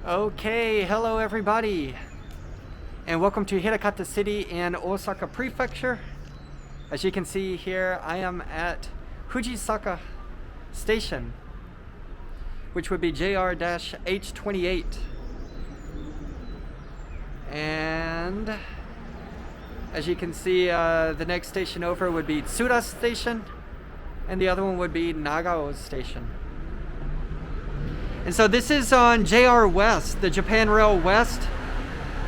Okay, hello everybody, and welcome to Hirakata City in Osaka Prefecture. As you can see here, I am at Fujisaka Station, which would be JR-H28. And as you can see, the next station over would be Tsuda Station, and the other one would be Nagao Station. And so this is on JR West, the Japan Rail West,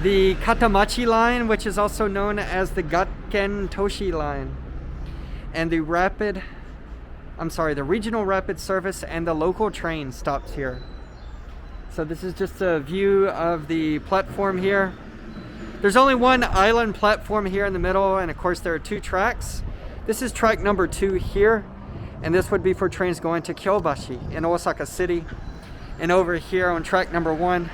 the Katamachi line, which is also known as the Gakkentoshi Line, and the regional rapid service and the local train stops here. So this is just a view of the platform here. There's only one island platform here in the middle, and of course there are two tracks. This is track number 2 here, and this would be for trains going to Kyobashi in Osaka City. And over here on track number 1,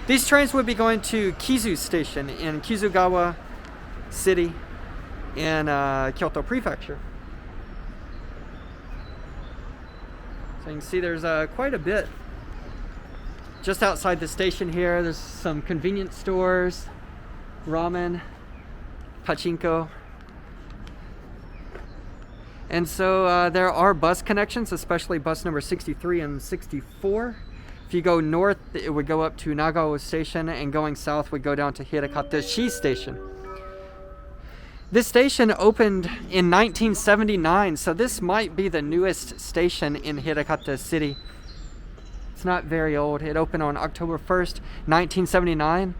these trains would be going to Kizu Station in Kizugawa City in Kyoto Prefecture. So you can see there's quite a bit just outside the station here. There's some convenience stores, ramen, pachinko. And so there are bus connections, especially bus number 63 and 64. If you go north, it would go up to Nagao Station, and going south would go down to Hirakata Station. This station opened in 1979, so this might be the newest station in Hirakata City. It's not very old. It opened on October 1st, 1979,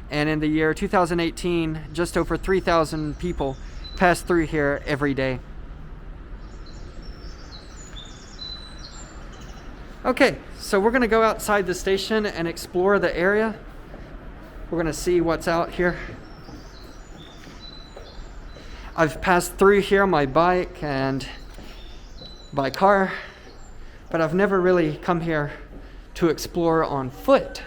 and in the year 2018, just over 3,000 people pass through here every day. Okay, so we're going to go outside the station and explore the area. We're going to see what's out here. I've passed through here on my bike and by car, but I've never really come here to explore on foot.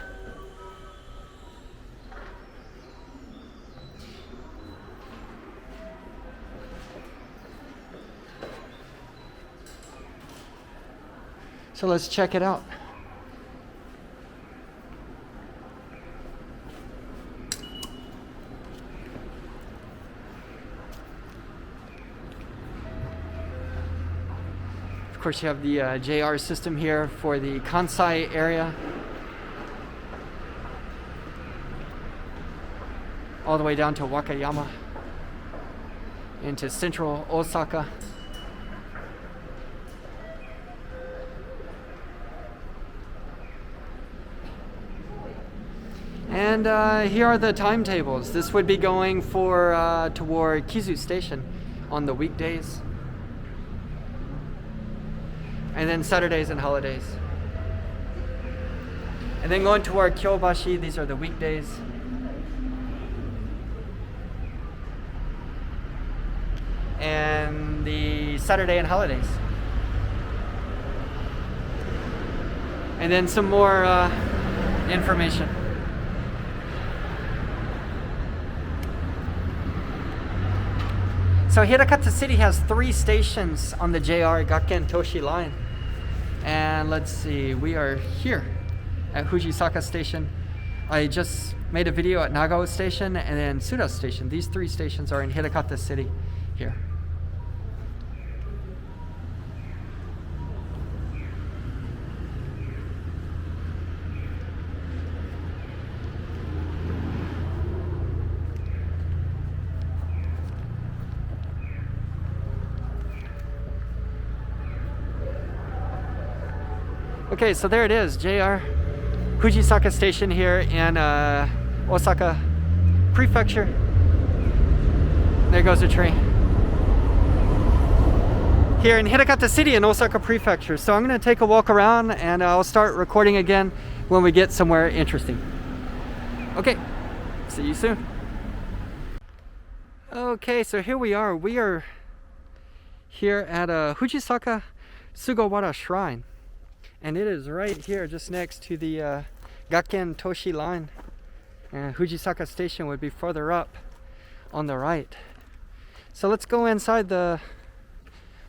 So let's check it out. Of course, you have the JR system here for the Kansai area, all the way down to Wakayama into central Osaka. And here are the timetables. This would be going toward Kizu Station on the weekdays, and then Saturdays and holidays. And then going toward Kyobashi, these are the weekdays. And the Saturday and holidays. And then some more information. So Hirakata City has 3 stations on the JR Gakkentoshi Line. And let's see, we are here at Fujisaka Station. I just made a video at Nagao Station and then Tsuda Station. These 3 stations are in Hirakata City here. Okay, so there it is, JR Fujisaka Station here in Osaka Prefecture. There goes the train. Here in Hirakata City in Osaka Prefecture. So I'm going to take a walk around and I'll start recording again when we get somewhere interesting. Okay, see you soon. Okay, so here we are. We are here at Fujisaka Sugawara Shrine. And it is right here just next to the Gakkentoshi Line. And Fujisaka Station would be further up on the right. So let's go inside the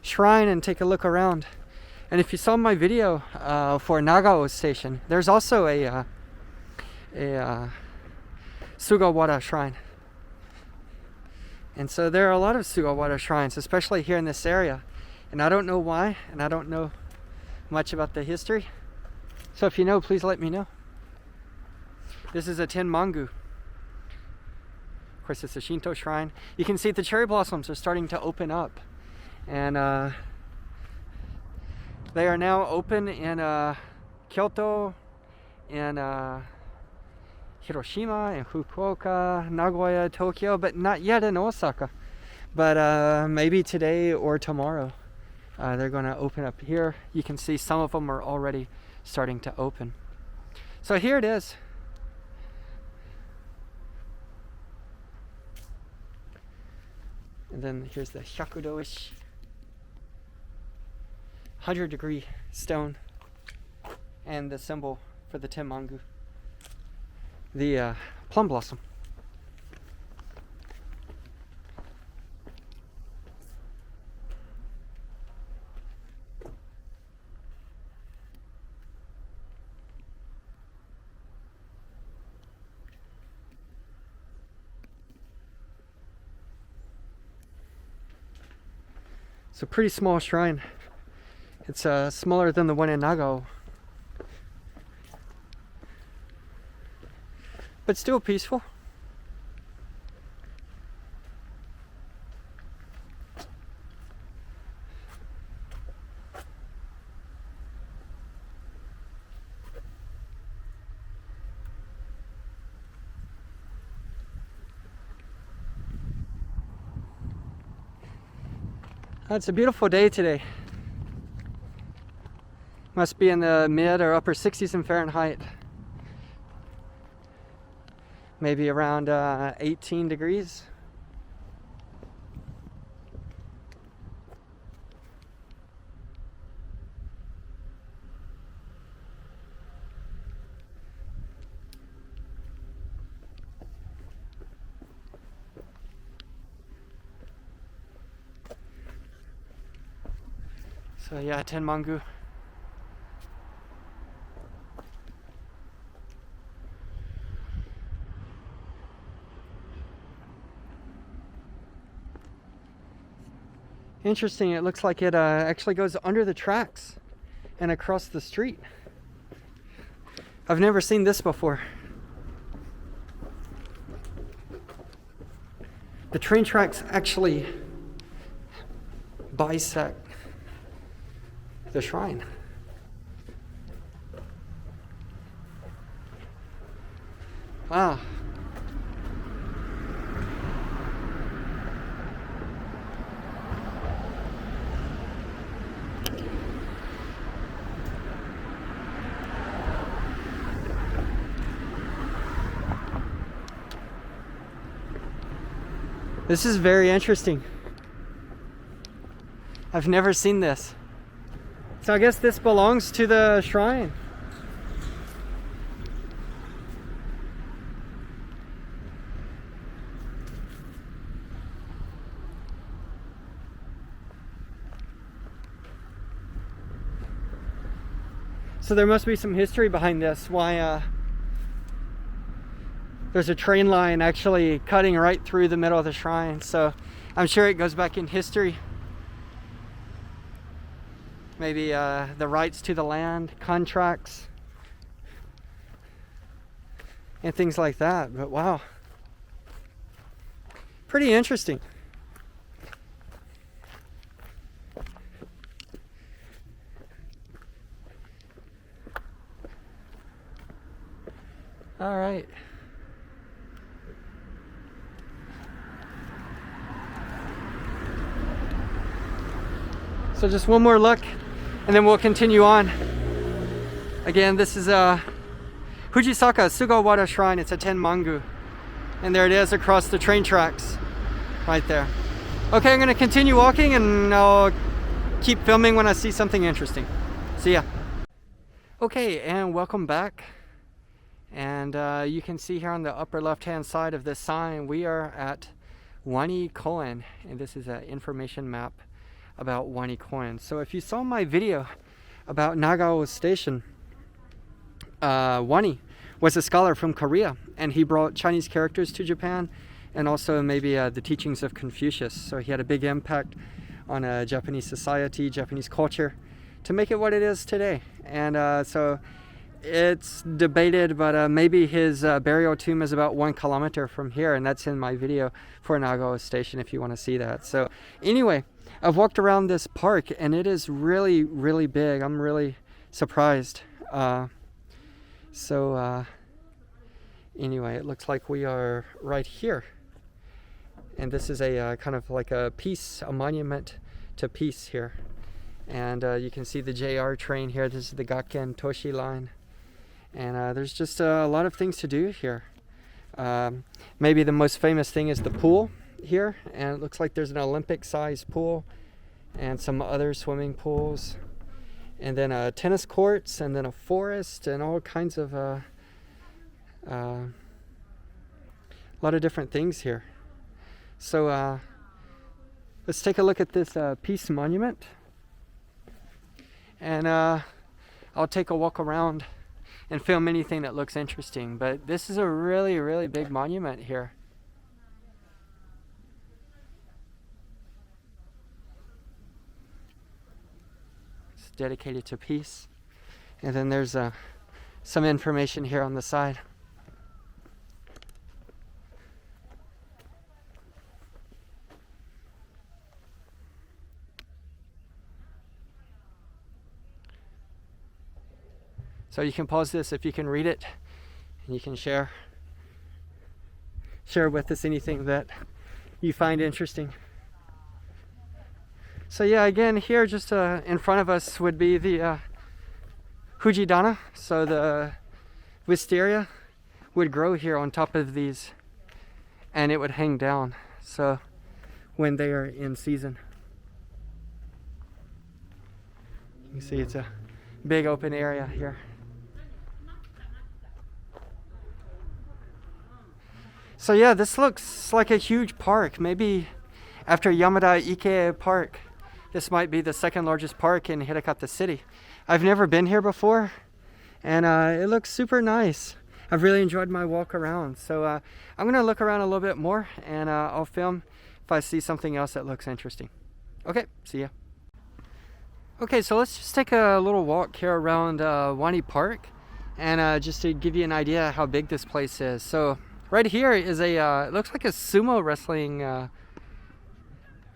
shrine and take a look around. And if you saw my video for Nagao Station, there's also a Sugawara Shrine. And so there are a lot of Sugawara shrines, especially here in this area. And I don't know why, and I don't know much about the history. So if you know, please let me know. This is a Tenmangu. Of course, it's a Shinto shrine. You can see the cherry blossoms are starting to open up. And they are now open in Kyoto, in Hiroshima, in Fukuoka, Nagoya, Tokyo, but not yet in Osaka. But maybe today or tomorrow they're going to open up here. You can see some of them are already starting to open. So here it is. And then here's the Hyakudo-ish 100-degree stone and the symbol for the Tenmangu, the plum blossom. It's a pretty small shrine. It's smaller than the one in Nagao, but still peaceful. It's a beautiful day today. Must be in the mid or upper 60s in Fahrenheit. Maybe around 18 degrees. So yeah, Tenmangu. Interesting, it looks like it actually goes under the tracks and across the street. I've never seen this before. The train tracks actually bisect the shrine. Wow. This is very interesting. I've never seen this. So I guess this belongs to the shrine. So there must be some history behind this, why there's a train line actually cutting right through the middle of the shrine. So I'm sure it goes back in history. Maybe the rights to the land, contracts, and things like that. But wow, pretty interesting. All right. So just one more look, and then we'll continue on. Again, this is Fujisaka Sugawara Shrine. It's a Tenmangu. And there it is across the train tracks, right there. Okay, I'm gonna continue walking and I'll keep filming when I see something interesting. See ya. Okay, and welcome back. And you can see here on the upper left-hand side of this sign, we are at Wani Koen, and this is an information map about Wani Koen. So if you saw my video about Nagao Station. Wani was a scholar from Korea, and he brought Chinese characters to Japan, and also maybe the teachings of Confucius. So he had a big impact on Japanese society, Japanese culture, to make it what it is today. And so it's debated, but maybe his burial tomb is about 1 kilometer from here, and that's in my video for Nagao Station if you want to see that. So anyway, I've walked around this park, and it is really, really big. I'm really surprised. Anyway, it looks like we are right here. And this is a kind of like a monument to peace here. And you can see the JR train here. This is the Gakkentoshi Line. And there's just a lot of things to do here. Maybe the most famous thing is the pool here. And it looks like there's an Olympic-sized pool and some other swimming pools. And then tennis courts, and then a forest, and all kinds of a lot of different things here. So let's take a look at this peace monument, and I'll take a walk around and film anything that looks interesting. But this is a really, really big monument here. It's dedicated to peace. And then there's some information here on the side. So you can pause this if you can read it, and you can share with us anything that you find interesting. So yeah, again, here just in front of us would be the Fujidana. So the wisteria would grow here on top of these, and it would hang down. So when they are in season, you can see it's a big open area here. So yeah, this looks like a huge park. Maybe after Yamada Ike Park, this might be the second largest park in Hirakata City. I've never been here before, and it looks super nice. I've really enjoyed my walk around. So I'm gonna look around a little bit more, and I'll film if I see something else that looks interesting. Okay, see ya. Okay, so let's just take a little walk here around Wani Park, and just to give you an idea how big this place is. So right here is it looks like a sumo wrestling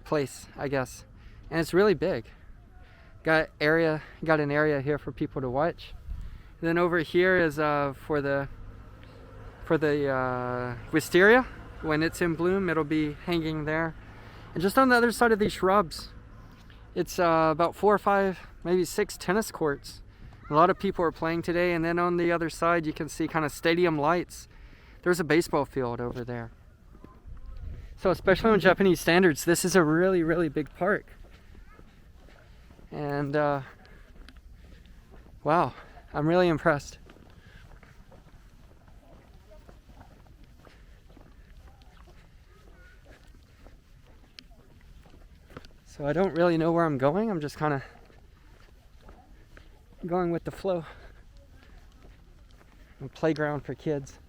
place, I guess. And it's really big. Got an area here for people to watch. And then over here is for the wisteria. When it's in bloom, it'll be hanging there. And just on the other side of these shrubs, it's about 4 or 5, maybe 6 tennis courts. A lot of people are playing today. And then on the other side, you can see kind of stadium lights. There's a baseball field over there. So especially on Japanese standards, this is a really, really big park. And wow, I'm really impressed. So I don't really know where I'm going. I'm just kind of going with the flow. A playground for kids.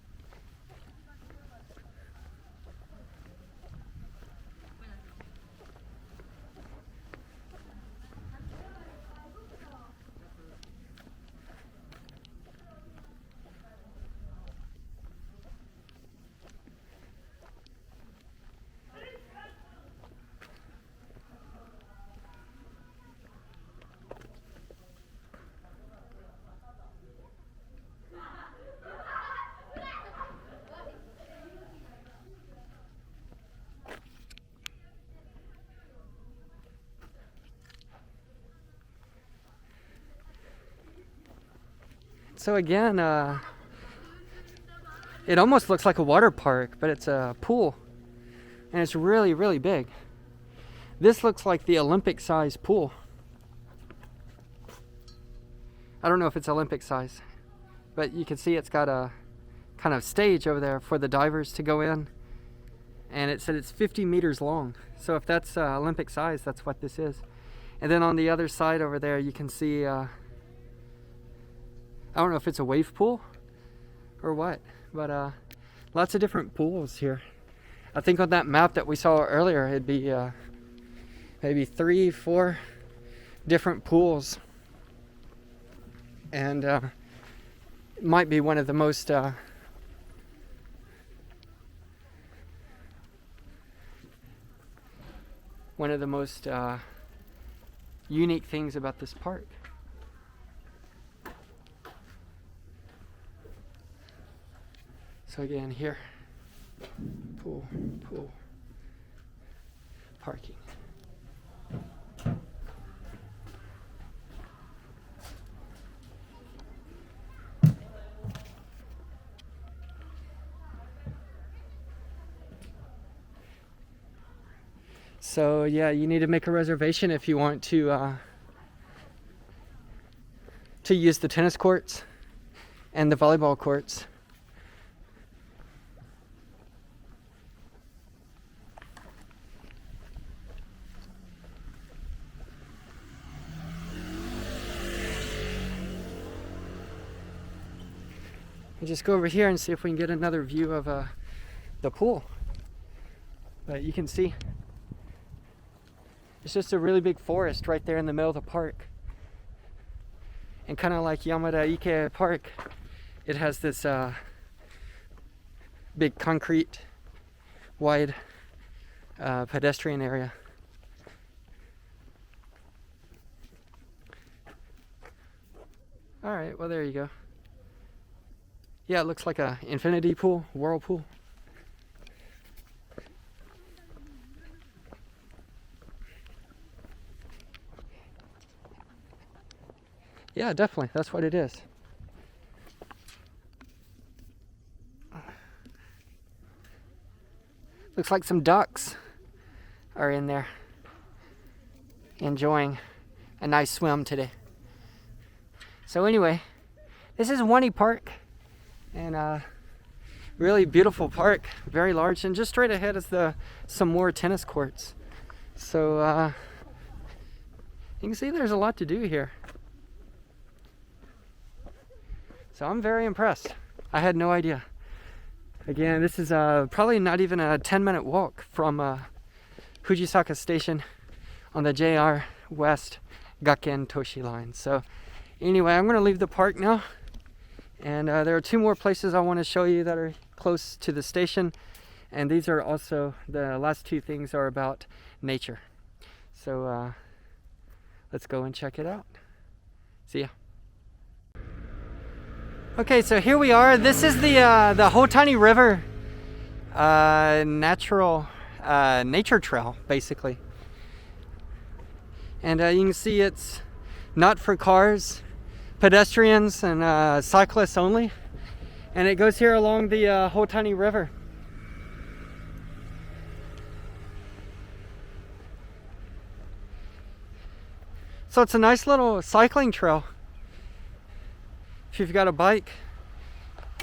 So again, it almost looks like a water park, but it's a pool, and it's really, really big. This looks like the Olympic-sized pool. I don't know if it's Olympic size, but you can see it's got a kind of stage over there for the divers to go in, and it said it's 50 meters long. So if that's Olympic size, that's what this is. And then on the other side over there, you can see I don't know if it's a wave pool or what, but lots of different pools here. I think on that map that we saw earlier, it'd be maybe 3-4 different pools, and it might be one of the most unique things about this park. So again, here, pool, parking. So yeah, you need to make a reservation if you want to use the tennis courts and the volleyball courts. We'll just go over here and see if we can get another view of the pool. But you can see it's just a really big forest right there in the middle of the park. And kind of like Yamada Ike Park, it has this big concrete, wide pedestrian area. Alright, well there you go. Yeah, it looks like a infinity pool, whirlpool. Yeah, definitely, that's what it is. Looks like some ducks are in there enjoying a nice swim today. So anyway, this is Wani Park, and really beautiful park, very large, and just straight ahead is some more tennis courts. So you can see there's a lot to do here. So I'm very impressed. I had no idea. Again, this is probably not even a 10-minute walk from Fujisaka Station on the JR West Gakkentoshi Line. So anyway, I'm going to leave the park now. And there are 2 more places I want to show you that are close to the station. And these are also, the last 2 things are about nature. So let's go and check it out. See ya. Okay, so here we are. This is the Hotani River nature trail, basically. And you can see it's not for cars, pedestrians, and cyclists only. And it goes here along the Hotani River. So it's a nice little cycling trail. If you've got a bike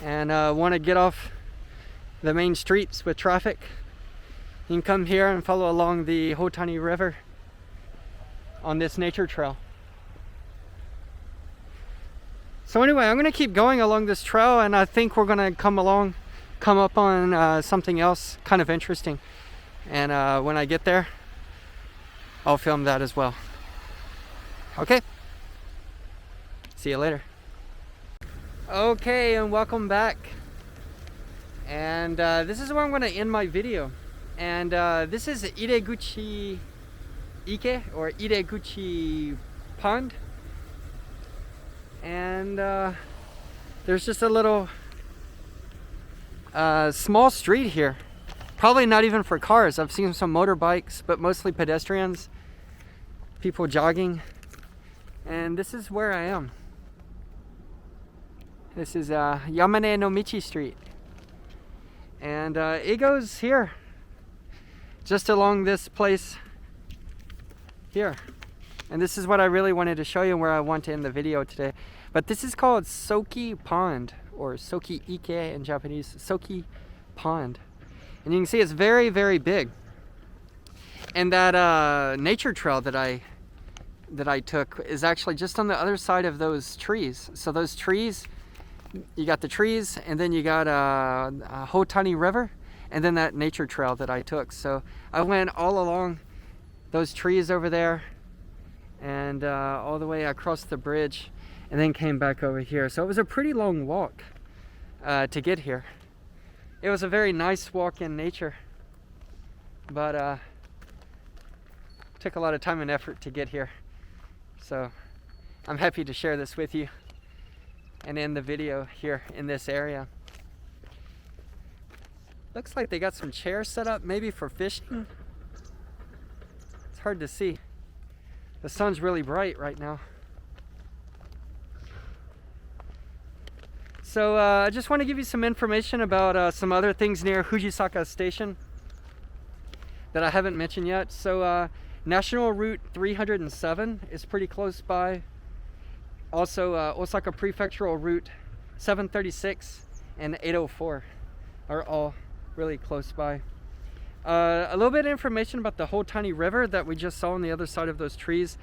and want to get off the main streets with traffic, you can come here and follow along the Hotani River on this nature trail. So anyway, I'm going to keep going along this trail, and I think we're going to come up on something else kind of interesting. And when I get there, I'll film that as well. Okay, see you later. Okay, and welcome back. And this is where I'm going to end my video. And this is Ideguchi Ike, or Ideguchi Pond. And there's just a little small street here. Probably not even for cars. I've seen some motorbikes, but mostly pedestrians, people jogging. And this is where I am. This is Yamane no Michi Street. And it goes here, just along this place here. And this is what I really wanted to show you, where I want to end the video today. But this is called Soki Pond, or Soki Ike in Japanese, Soki Pond. And you can see it's very, very big. And that nature trail that I that I took is actually just on the other side of those trees. So those trees, you got the trees, and then you got Hotani River, and then that nature trail that I took. So I went all along those trees over there, and all the way across the bridge, and then came back over here. So it was a pretty long walk to get here. It was a very nice walk in nature, but took a lot of time and effort to get here. So I'm happy to share this with you and end the video here in this area. Looks like they got some chairs set up maybe for fishing. It's hard to see. The sun's really bright right now. So I just want to give you some information about some other things near Fujisaka Station that I haven't mentioned yet. So National Route 307 is pretty close by. Also Osaka Prefectural Route 736 and 804 are all really close by. A little bit of information about the Hotani River that we just saw on the other side of those trees.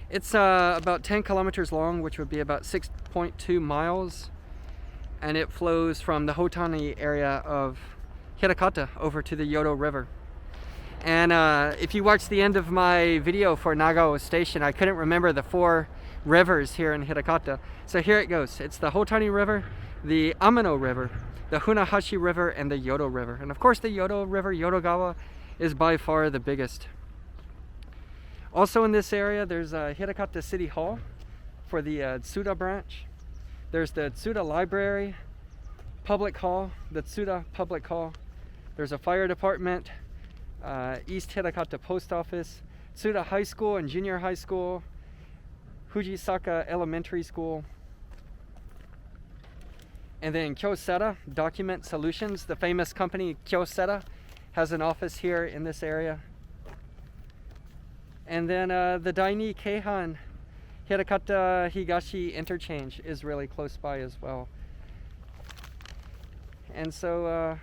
It's about 10 kilometers long, which would be about 6.2 miles. And it flows from the Hotani area of Hirakata over to the Kyoto River. And if you watch the end of my video for Nagao Station, I couldn't remember the 4 rivers here in Hirakata. So here it goes. It's the Hotani River, the Amano River, the Funahashi River, and the Kyoto River. And of course the Kyoto River, Yodogawa, is by far the biggest. Also in this area, there's Hirakata City Hall for the Tsuda branch. There's the Tsuda Library, Public Hall, the Tsuda Public Hall. There's a fire department, East Hirakata Post Office, Tsuda High School and Junior High School, Fujisaka Elementary School, and then Kyocera Document Solutions, the famous company Kyocera, has an office here in this area. And then the Daini Keihan Hirakata Higashi interchange is really close by as well. And so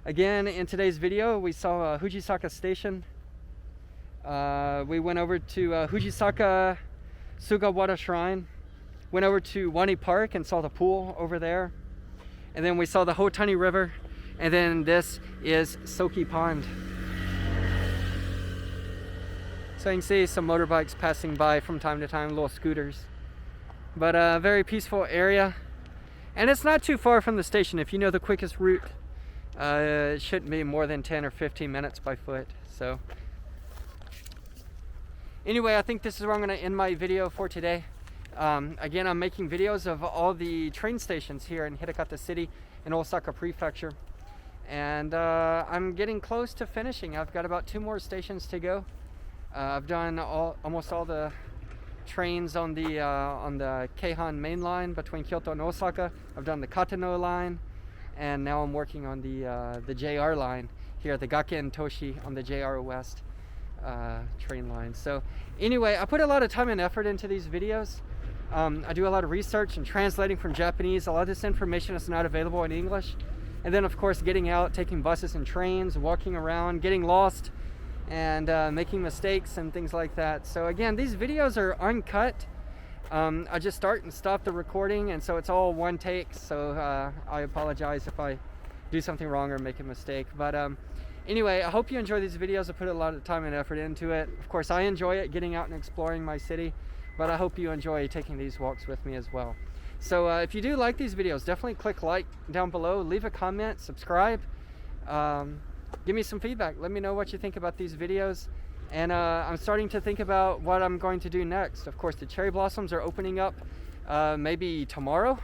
again, in today's video we saw Fujisaka Station. We went over to Fujisaka Sugawara Shrine, went over to Wani Park and saw the pool over there, and then we saw the Hotani River, and then this is Soki Pond. So you can see some motorbikes passing by from time to time, little scooters. But a very peaceful area. And it's not too far from the station. If you know the quickest route, it shouldn't be more than 10 or 15 minutes by foot. So anyway, I think this is where I'm going to end my video for today. Again, I'm making videos of all the train stations here in Hirakata City in Osaka Prefecture. And I'm getting close to finishing. I've got about 2 more stations to go. I've done almost all the trains on the Keihan main line between Kyoto and Osaka. I've done the Katano line, and now I'm working on the JR line here, the Gakkentoshi on the JR West train line. So anyway, I put a lot of time and effort into these videos. I do a lot of research and translating from Japanese. A lot of this information is not available in English. And then of course getting out, taking buses and trains, walking around, getting lost, and making mistakes and things like that. So again, these videos are uncut. I just start and stop the recording, and so it's all one take. So I apologize if I do something wrong or make a mistake. But anyway, I hope you enjoy these videos. I put a lot of time and effort into it. Of course, I enjoy it, getting out and exploring my city, but I hope you enjoy taking these walks with me as well. So if you do like these videos, definitely click like down below, leave a comment, subscribe. Give me some feedback. Let me know what you think about these videos. And I'm starting to think about what I'm going to do next. Of course, the cherry blossoms are opening up maybe tomorrow,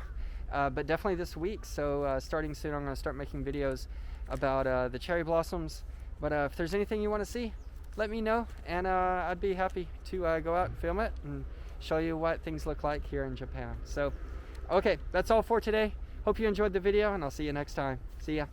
but definitely this week. So starting soon, I'm going to start making videos about the cherry blossoms. But if there's anything you want to see, let me know, and I'd be happy to go out and film it and show you what things look like here in Japan. So okay, that's all for today. Hope you enjoyed the video, and I'll see you next time. See ya.